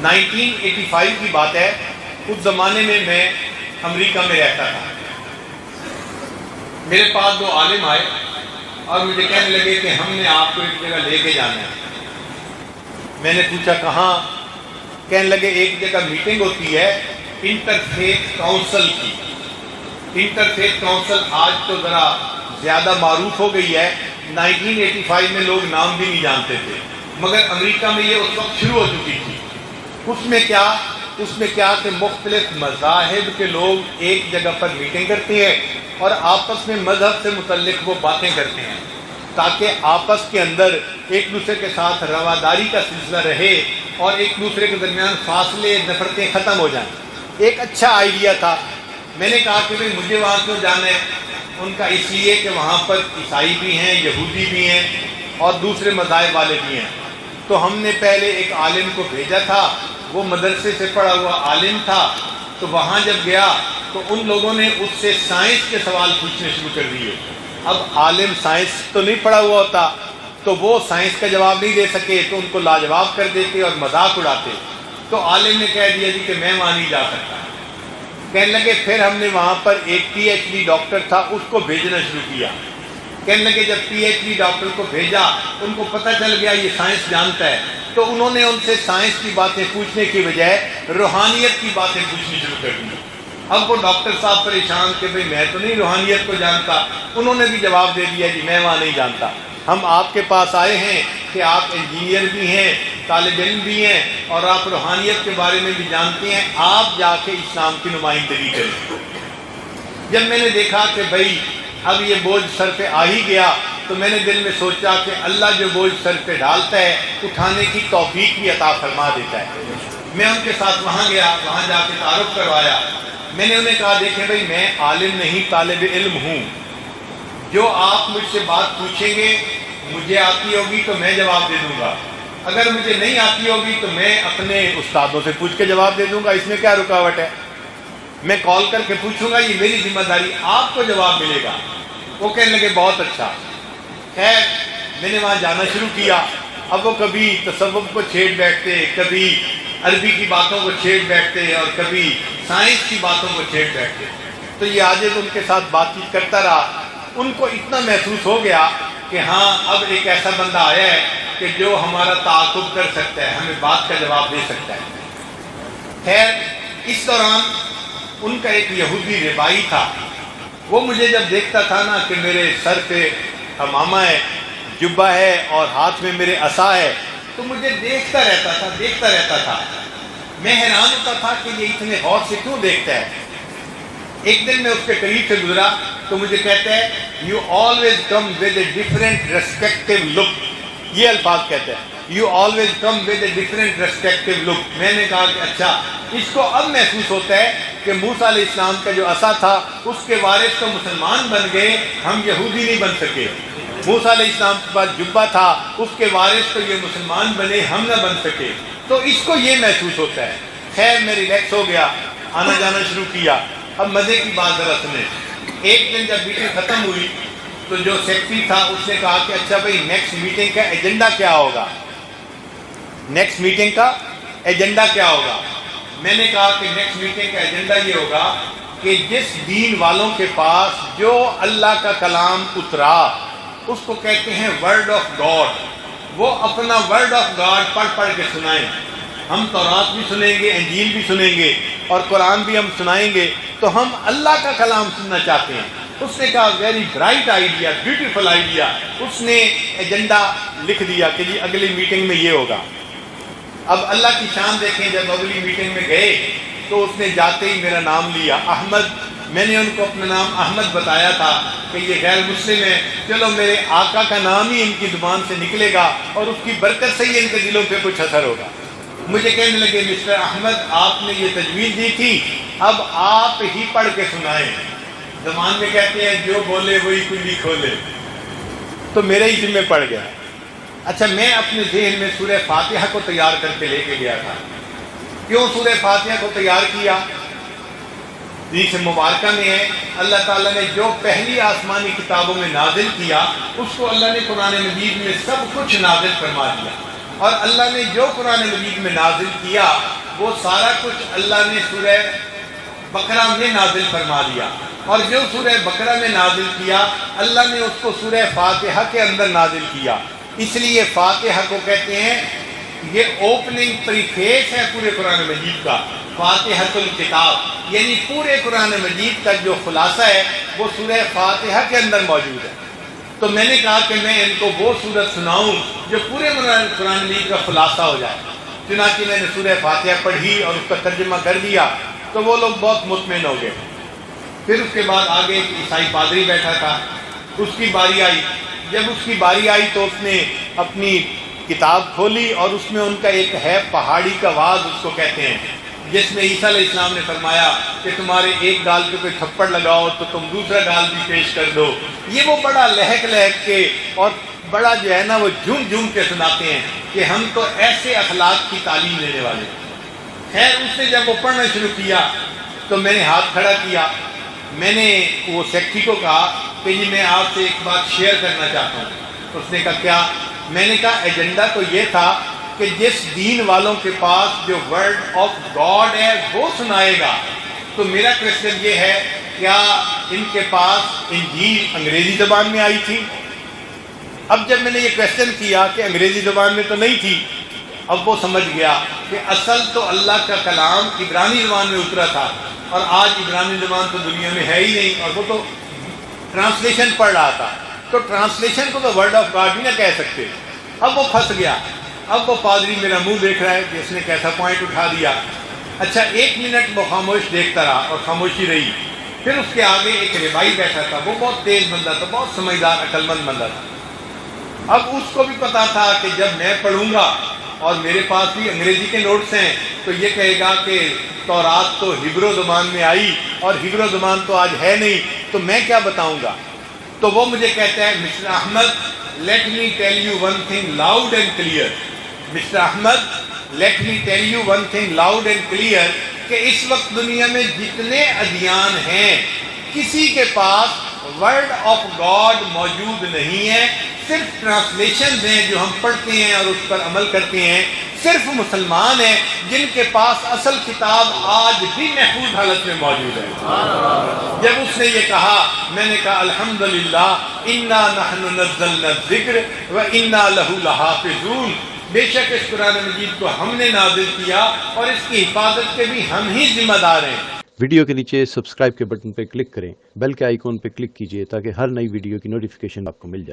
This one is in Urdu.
1985 کی بات ہے. اس زمانے میں امریکہ میں رہتا تھا. میرے پاس دو عالم آئے اور مجھے کہنے لگے کہ ہم نے آپ کو ایک جگہ لے کے جانا ہے. میں نے پوچھا کہاں؟ کہنے لگے ایک جگہ میٹنگ ہوتی ہے انٹرفیتھ کاؤنسل کی. انٹرفیتھ کاؤنسل آج تو ذرا زیادہ معروف ہو گئی ہے. 1985 میں لوگ نام بھی نہیں جانتے تھے، مگر امریکہ میں یہ اس وقت شروع ہو چکی تھی. اس میں کیا کہ مختلف مذاہب کے لوگ ایک جگہ پر میٹنگ کرتے ہیں اور آپس میں مذہب سے متعلق وہ باتیں کرتے ہیں تاکہ آپس کے اندر ایک دوسرے کے ساتھ رواداری کا سلسلہ رہے اور ایک دوسرے کے درمیان فاصلے نفرتیں ختم ہو جائیں. ایک اچھا آئیڈیا تھا. میں نے کہا کہ بھئی مجھے وہاں کیوں جانا ہے؟ ان کا اس لیے کہ وہاں پر عیسائی بھی ہیں، یہودی بھی ہیں اور دوسرے مذاہب والے بھی ہیں. تو ہم نے پہلے ایک عالم کو بھیجا تھا، وہ مدرسے سے پڑھا ہوا عالم تھا. تو وہاں جب گیا تو ان لوگوں نے اس سے سائنس کے سوال پوچھنے شروع کر دیے. اب عالم سائنس تو نہیں پڑھا ہوا ہوتا تو وہ سائنس کا جواب نہیں دے سکے تو ان کو لاجواب کر دیتے اور مذاق اڑاتے. تو عالم نے کہہ دیا جی کہ میں وہاں نہیں جا سکتا. کہنے لگے پھر ہم نے وہاں پر ایک پی ایچ ڈی ڈاکٹر تھا، اس کو بھیجنا شروع کیا. کہنے لگے جب پی ایچ ڈی ڈاکٹر کو بھیجا ان کو پتہ چل گیا یہ سائنس جانتا ہے، تو انہوں نے ان سے سائنس کی باتیں پوچھنے کی بجائے روحانیت کی باتیں پوچھنی شروع کر دی. اب وہ ڈاکٹر صاحب پریشان کہ بھئی میں تو نہیں روحانیت کو جانتا. انہوں نے بھی جواب دے دیا جی میں وہاں نہیں جانتا. ہم آپ کے پاس آئے ہیں کہ آپ انجینئر بھی ہیں، طالب علم بھی ہیں اور آپ روحانیت کے بارے میں بھی جانتے ہیں، آپ جا کے اسلام کی نمائندگی کریں. جب میں نے دیکھا کہ بھئی اب یہ بوجھ سر پہ آ ہی گیا تو میں نے دل میں سوچا کہ اللہ جو بوجھ سر پہ ڈالتا ہے اٹھانے کی توفیق بھی عطا فرما دیتا ہے. میں ان کے ساتھ وہاں گیا، وہاں جا کے تعارف کروایا. میں نے انہیں کہا دیکھیں بھئی میں عالم نہیں طالب علم ہوں، جو آپ مجھ سے بات پوچھیں گے مجھے آتی ہوگی تو میں جواب دے دوں گا، اگر مجھے نہیں آتی ہوگی تو میں اپنے استادوں سے پوچھ کے جواب دے دوں گا. اس میں کیا رکاوٹ ہے؟ میں کال کر کے پوچھوں گا، یہ میری ذمہ داری، آپ کو جواب ملے گا. وہ کہنے لگے بہت اچھا. خیر میں نے وہاں جانا شروع کیا. اب وہ کبھی تصوف کو چھیڑ بیٹھتے، کبھی عربی کی باتوں کو چھیڑ بیٹھتے اور کبھی سائنس کی باتوں کو چھیڑ بیٹھتے. تو یہ آج ان کے ساتھ بات چیت کرتا رہا. ان کو اتنا محسوس ہو گیا کہ ہاں اب ایک ایسا بندہ آیا ہے کہ جو ہمارا تعاقب کر سکتا ہے، ہمیں بات کا جواب دے سکتا ہے. خیر اس دوران ان کا ایک یہودی ربائی تھا. وہ مجھے جب دیکھتا تھا نا کہ میرے سر پہ عمامہ ہے، جبہ ہے اور ہاتھ میں میرے عصا ہے، تو مجھے دیکھتا رہتا تھا. میں حیران ہوتا تھا کہ یہ اتنے غور سے کیوں دیکھتا ہے. ایک دن میں اس کے قریب سے گزرا تو مجھے کہتا ہے you always come with a different respective look. یہ الفاظ کہتا ہے you always come with a different respective look. میں نے کہا کہ اچھا، اس کو اب محسوس ہوتا ہے کہ موسیٰ علیہ السلام کا جو عصا تھا اس کے وارث تو مسلمان بن گئے، ہم یہودی نہیں بن سکے. موسیٰ علیہ السلام کے پاس جبہ تھا، اس کے وارث تو یہ مسلمان بنے، ہم نہ بن سکے. تو اس کو یہ محسوس ہوتا ہے. خیر میں ریلیکس ہو گیا، آنا جانا شروع کیا. اب مزے کی بات ذرا سنیں. ایک دن جب میٹنگ ختم ہوئی تو جو سیکرٹری تھا اس نے کہا کہ اچھا بھائی نیکسٹ میٹنگ کا ایجنڈا کیا ہوگا؟ نیکسٹ میٹنگ کا ایجنڈا کیا ہوگا؟ میں نے کہا کہ نیکسٹ میٹنگ کا ایجنڈا یہ ہوگا کہ جس دین والوں کے پاس جو اللہ کا کلام اترا اس کو کہتے ہیں ورڈ آف گاڈ، وہ اپنا ورڈ آف گاڈ پڑھ کے سنائیں. ہم تورات بھی سنیں گے، انجیل بھی سنیں گے اور قرآن بھی ہم سنائیں گے، تو ہم اللہ کا کلام سننا چاہتے ہیں. اس نے کہا very bright idea, beautiful idea. اس نے ایجنڈا لکھ دیا کہ جی اگلی میٹنگ میں یہ ہوگا. اب اللہ کی شان دیکھیں، جب اگلی میٹنگ میں گئے تو اس نے جاتے ہی میرا نام لیا، احمد. میں نے ان کو اپنا نام احمد بتایا تھا کہ یہ غیر مسلم ہے، چلو میرے آقا کا نام ہی ان کی زبان سے نکلے گا اور اس کی برکت سے ہی ان کے دلوں پہ کچھ اثر ہوگا. مجھے کہنے لگے مسٹر احمد آپ نے یہ تجویز دی تھی، اب آپ ہی پڑھ کے سنائیں. زبان میں کہتے ہیں جو بولے وہی کنڈی کھولے، تو میرے ہی ذمہ پڑ گیا. اچھا میں اپنے ذہن میں سورہ فاتحہ کو تیار کر کے لے کے گیا تھا. کیوں سورہ فاتحہ کو تیار کیا؟ حدیث مبارکہ میں ہے اللہ تعالیٰ نے جو پہلی آسمانی کتابوں میں نازل کیا اس کو اللہ نے قرآن مجید میں سب کچھ نازل فرما دیا، اور اللہ نے جو قرآن مجید میں نازل کیا وہ سارا کچھ اللہ نے سورہ بقرہ میں نازل فرما دیا، اور جو سورہ بقرہ میں نازل کیا اللہ نے اس کو سورہ فاتحہ کے اندر نازل کیا۔ اس لیے فاتحہ کو کہتے ہیں، یہ اوپننگ پریفیس ہے پورے قرآن مجید کا، فاتحۃ الکتاب، یعنی پورے قرآن مجید کا جو خلاصہ ہے وہ سورہ فاتحہ کے اندر موجود ہے۔ تو میں نے کہا کہ میں ان کو وہ سورت سناؤں جو پورے قرآن مجید کا خلاصہ ہو جائے۔ چنانچہ میں نے سورہ فاتحہ پڑھی اور اس کا ترجمہ کر دیا تو وہ لوگ بہت مطمئن ہو گئے۔ پھر اس کے بعد آگے ایک عیسائی پادری بیٹھا تھا، اس کی باری آئی۔ جب اس کی باری آئی تو اس نے اپنی کتاب کھولی اور اس میں ان کا ایک ہے پہاڑی کا واز اس کو کہتے ہیں، جس میں عیسیٰ علیہ السلام نے فرمایا کہ تمہارے ایک گال پہ کوئی تھپڑ لگاؤ تو تم دوسرا گال بھی پیش کر دو۔ یہ وہ بڑا لہک لہک کے اور بڑا جو ہے نا وہ جھوم جھوم کے سناتے ہیں کہ ہم تو ایسے اخلاق کی تعلیم لینے والے۔ خیر اس نے جب وہ پڑھنا شروع کیا تو میں نے ہاتھ کھڑا کیا، میں نے وہ سیکٹری کو کہا کہ جی میں آپ سے ایک بات شیئر کرنا چاہتا ہوں۔ اس نے کہا کیا؟ میں نے کہا ایجنڈا تو یہ تھا کہ جس دین والوں کے پاس جو ورڈ آف گاڈ ہے وہ سنائے گا، تو میرا کویسچن یہ ہے کیا ان کے پاس انجیل انگریزی زبان میں آئی تھی؟ اب جب میں نے یہ کویسچن کیا کہ انگریزی زبان میں تو نہیں تھی، اب وہ سمجھ گیا کہ اصل تو اللہ کا کلام عبرانی زبان میں اترا تھا، اور آج عبرانی زبان تو دنیا میں ہے ہی نہیں، اور وہ تو ٹرانسلیشن پڑھ رہا تھا، تو ٹرانسلیشن کو تو ورڈ آف گاڈ بھی نہ کہہ سکتے۔ اب وہ پھنس گیا۔ اب وہ پادری میرا منہ دیکھ رہا ہے کہ اس نے کیسا پوائنٹ اٹھا دیا۔ اچھا 1 منٹ وہ خاموش دیکھتا رہا اور خاموشی رہی۔ پھر اس کے آگے ایک ربائی بیٹھا تھا، وہ بہت تیز بندہ تھا، بہت سمجھدار عقل مند بندہ تھا۔ اب اس کو بھی پتا تھا کہ جب میں پڑھوں گا اور میرے پاس بھی انگریزی کے نوٹس ہیں تو یہ کہے گا کہ تورات تو ہیبرو زبان میں آئی اور ہیبرو زبان تو آج ہے نہیں، تو میں کیا بتاؤں گا؟ تو وہ مجھے کہتا ہے mister Ahmed let me tell you one thing loud and clear, mister Ahmed let me tell you one thing loud and clear, کہ اس وقت دنیا میں جتنے ادیان ہیں کسی کے پاس ورڈ آف گاڈ موجود نہیں ہے، صرف ٹرانسلیشنز ہیں جو ہم پڑھتے ہیں اور اس پر عمل کرتے ہیں۔ صرف مسلمان ہیں جن کے پاس اصل کتاب آج بھی محفوظ حالت میں موجود ہے۔ جب اس نے یہ کہا میں نے کہا الحمدللہ انا نحن نزلنا الذکر وانا لہ لحافظون، بے شک اس قرآن مجید کو ہم نے نازل کیا اور اس کی حفاظت کے بھی ہم ہی ذمہ دار ہیں۔ ویڈیو کے نیچے سبسکرائب کے بٹن پہ کلک کریں، بیل کے آئیکن پہ کلک کیجئے تاکہ ہر نئی ویڈیو کی نوٹیفیکیشن آپ کو مل جائے۔